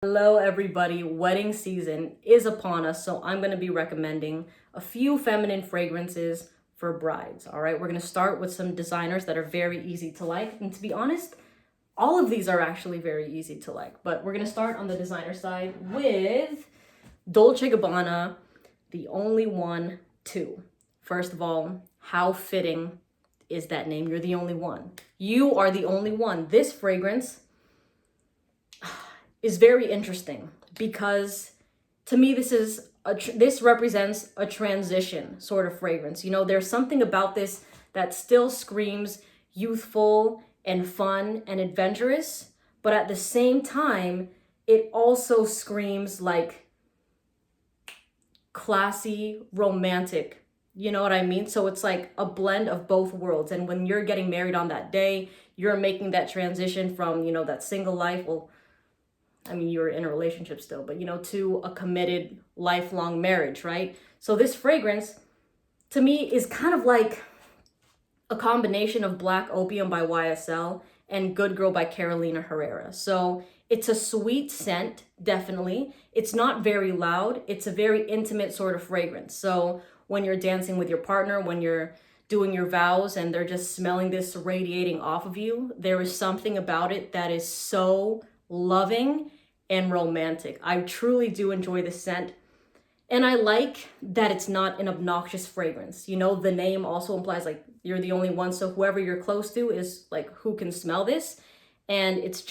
Hello everybody, wedding season is upon us, so I'm going to be recommending a few feminine fragrances for brides. All right, we're going to start with some designers that are very easy to like, and to be honest, all of these are actually very easy to like, but we're going to start on the designer side with Dolce Gabbana, The Only One 2. First of all, how fitting is that name? You're the only one. You are the only one. This fragrance is very interesting because to me this represents a transition sort of fragrance. You know, there's something about this that still screams youthful and fun and adventurous, but at the same time it also screams like classy, romantic. You know what I mean? So it's like a blend of both worlds. And when you're getting married on that day, you're making that transition from, you know, that single life, well, I mean, you're in a relationship still, but, you know, to a committed lifelong marriage, right? So this fragrance, to me, is kind of like a combination of Black Opium by YSL and Good Girl by Carolina Herrera. So it's a sweet scent, definitely. It's not very loud. It's a very intimate sort of fragrance. So when you're dancing with your partner, when you're doing your vows and they're just smelling this radiating off of you, there is something about it that is so loving and romantic. I truly do enjoy the scent. And I like that it's not an obnoxious fragrance. You know, the name also implies like you're the only one. So whoever you're close to is like, who can smell this? And it's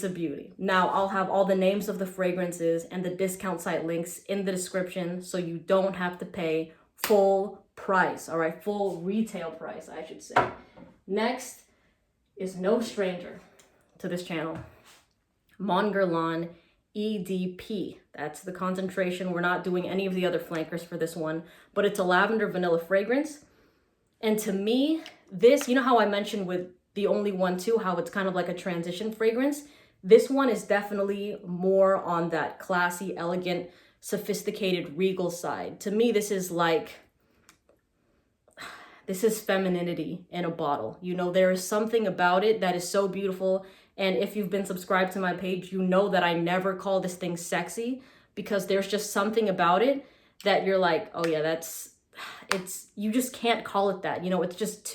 a beauty. Now I'll have all the names of the fragrances and the discount site links in the description so you don't have to pay full price. All right, full retail price, I should say. Next is no stranger to this channel. Mon Guerlain EDP. That's the concentration. We're not doing any of the other flankers for this one, but it's a lavender vanilla fragrance. And to me, this, you know how I mentioned with The Only One 2, how it's kind of like a transition fragrance? This one is definitely more on that classy, elegant, sophisticated, regal side. To me, this is femininity in a bottle. You know, there is something about it that is so beautiful. And if you've been subscribed to my page, you know that I never call this thing sexy because there's just something about it that you're like, oh yeah, you just can't call it that. You know, it's just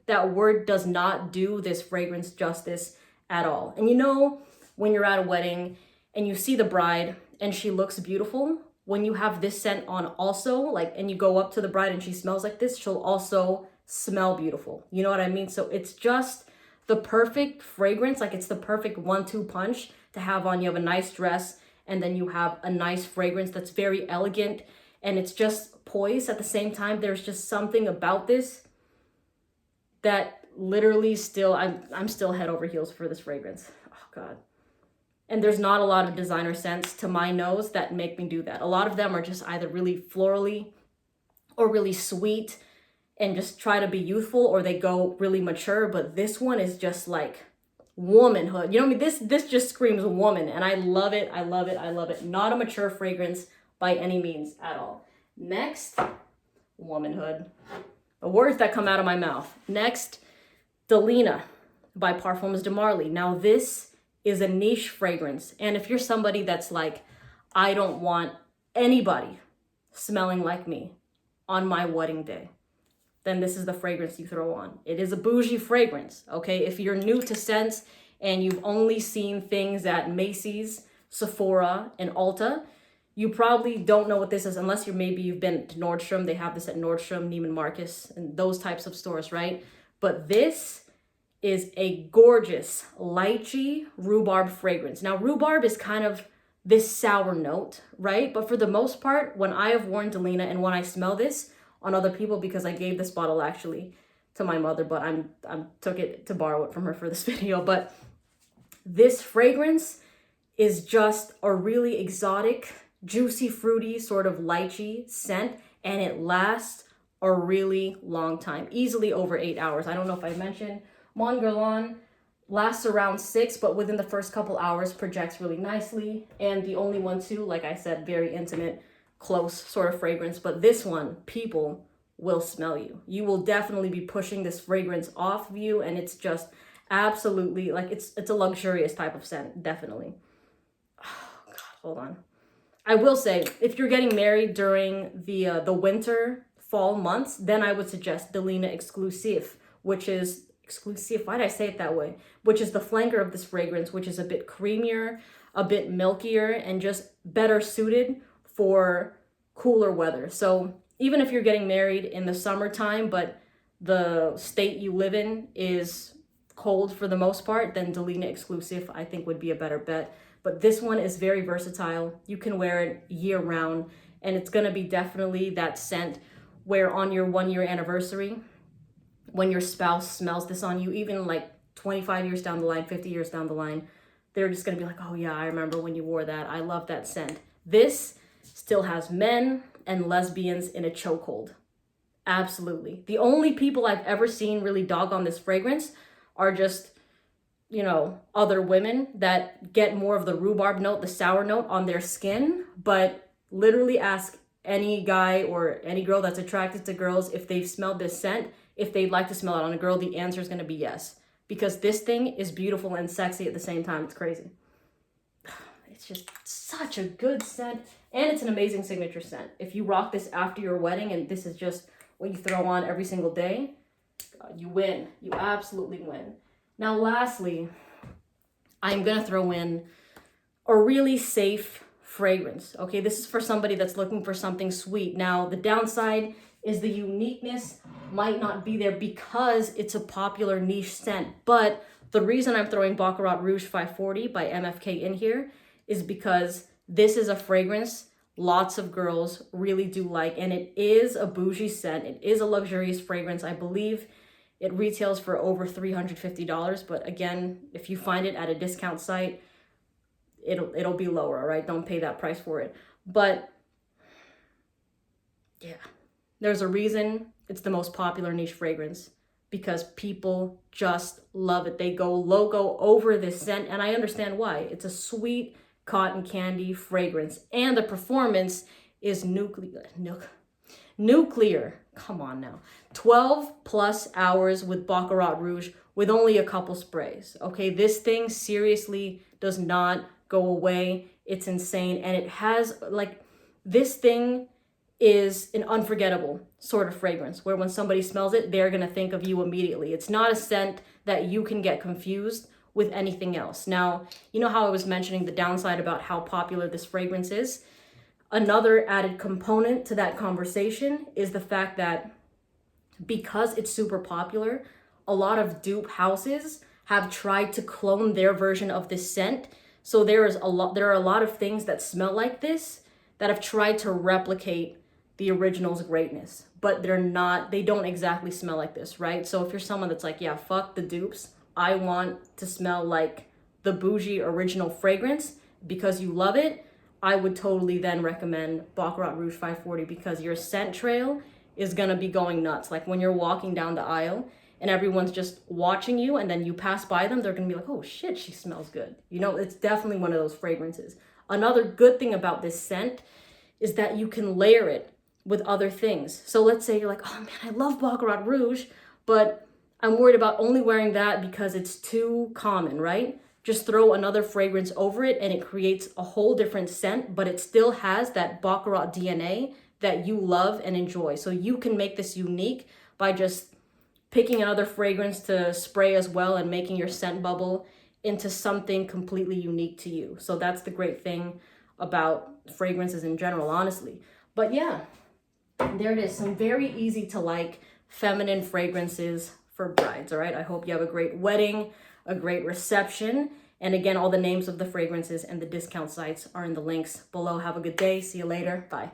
that word does not do this fragrance justice at all. And you know, when you're at a wedding and you see the bride and she looks beautiful, when you have this scent on also, like, and you go up to the bride and she smells like this, she'll also smell beautiful. You know what I mean? So it's just the perfect fragrance, like it's the perfect 1-2 punch to have on. You have a nice dress and then you have a nice fragrance that's very elegant and it's just poised at the same time. There's just something about this that literally I'm still head over heels for this fragrance. Oh God. And there's not a lot of designer scents to my nose that make me do that. A lot of them are just either really florally or really sweet and just try to be youthful, or they go really mature. But this one is just like womanhood. You know what I mean? This just screams woman, and I love it. I love it. I love it. Not a mature fragrance by any means at all. Next, womanhood. The words that come out of my mouth. Next, Delina by Parfums de Marly. Now this is a niche fragrance, and if you're somebody that's like, I don't want anybody smelling like me on my wedding day, then this is the fragrance you throw on. It is a bougie fragrance, okay? If you're new to scents and you've only seen things at Macy's, Sephora, and Ulta, you probably don't know what this is unless you've been to Nordstrom. They have this at Nordstrom, Neiman Marcus, and those types of stores, right? But this is a gorgeous lychee rhubarb fragrance. Now, rhubarb is kind of this sour note, right? But for the most part, when I have worn Delina and when I smell this on other people, because I gave this bottle actually to my mother, but I took it to borrow it from her for this video. But this fragrance is just a really exotic, juicy, fruity sort of lychee scent, and it lasts a really long time, easily over 8 hours. I don't know if I mentioned, Mon Guerlain lasts around 6, but within the first couple hours projects really nicely. And The Only One 2, like I said, very intimate, close sort of fragrance. But this one, people will smell you. You will definitely be pushing this fragrance off of you, and it's just absolutely like it's a luxurious type of scent, definitely. hold on. I will say, if you're getting married during the winter, fall months, then I would suggest Delina Exclusive, which is, exclusive, why did I say it that way? Which is the flanker of this fragrance, which is a bit creamier, a bit milkier, and just better suited for cooler weather. So even if you're getting married in the summertime, but the state you live in is cold for the most part, then Delina Exclusive I think would be a better bet. But this one is very versatile. You can wear it year round, and it's gonna be definitely that scent where on your 1-year anniversary, when your spouse smells this on you, even like 25 years down the line, 50 years down the line, they're just gonna be like, oh yeah, I remember when you wore that. I love that scent. This still has men and lesbians in a chokehold. Absolutely. The only people I've ever seen really dog on this fragrance are just, you know, other women that get more of the rhubarb note, the sour note on their skin. But literally ask any guy or any girl that's attracted to girls if they've smelled this scent, if they'd like to smell it on a girl, the answer is going to be yes. Because this thing is beautiful and sexy at the same time. It's crazy. It's just such a good scent. And it's an amazing signature scent. If you rock this after your wedding and this is just what you throw on every single day, you win. You absolutely win. Now, lastly, I'm going to throw in a really safe fragrance. Okay, this is for somebody that's looking for something sweet. Now, the downside is the uniqueness might not be there because it's a popular niche scent. But the reason I'm throwing Baccarat Rouge 540 by MFK in here is because this is a fragrance lots of girls really do like, and it is a bougie scent. It is a luxurious fragrance. I believe it retails for over $350, but again, if you find it at a discount site, it'll be lower, all right? Don't pay that price for it. But yeah, there's a reason it's the most popular niche fragrance, because people just love it. They go logo over this scent, and I understand why. It's a sweet cotton candy fragrance, and the performance is nuclear. Come on now. 12 plus hours with Baccarat Rouge with only a couple sprays. Okay, this thing seriously does not go away. It's insane. And it has, like, this thing is an unforgettable sort of fragrance where when somebody smells it, they're going to think of you immediately. It's not a scent that you can get confused with anything else. Now, you know how I was mentioning the downside about how popular this fragrance is? Another added component to that conversation is the fact that because it's super popular, a lot of dupe houses have tried to clone their version of this scent. So there are a lot of things that smell like this that have tried to replicate the original's greatness, but they don't exactly smell like this, right? So if you're someone that's like, yeah, fuck the dupes, I want to smell like the bougie original fragrance because you love it, I would totally then recommend Baccarat Rouge 540 because your scent trail is gonna be going nuts. Like when you're walking down the aisle and everyone's just watching you and then you pass by them, they're gonna be like, oh shit, she smells good. You know, it's definitely one of those fragrances. Another good thing about this scent is that you can layer it with other things. So let's say you're like, oh man, I love Baccarat Rouge, but I'm worried about only wearing that because it's too common, right? Just throw another fragrance over it and it creates a whole different scent, but it still has that Baccarat DNA that you love and enjoy. So you can make this unique by just picking another fragrance to spray as well and making your scent bubble into something completely unique to you. So that's the great thing about fragrances in general, honestly. But yeah, there it is. Some very easy to like feminine fragrances for brides, all right? I hope you have a great wedding, a great reception. And again, all the names of the fragrances and the discount sites are in the links below. Have a good day. See you later. Bye.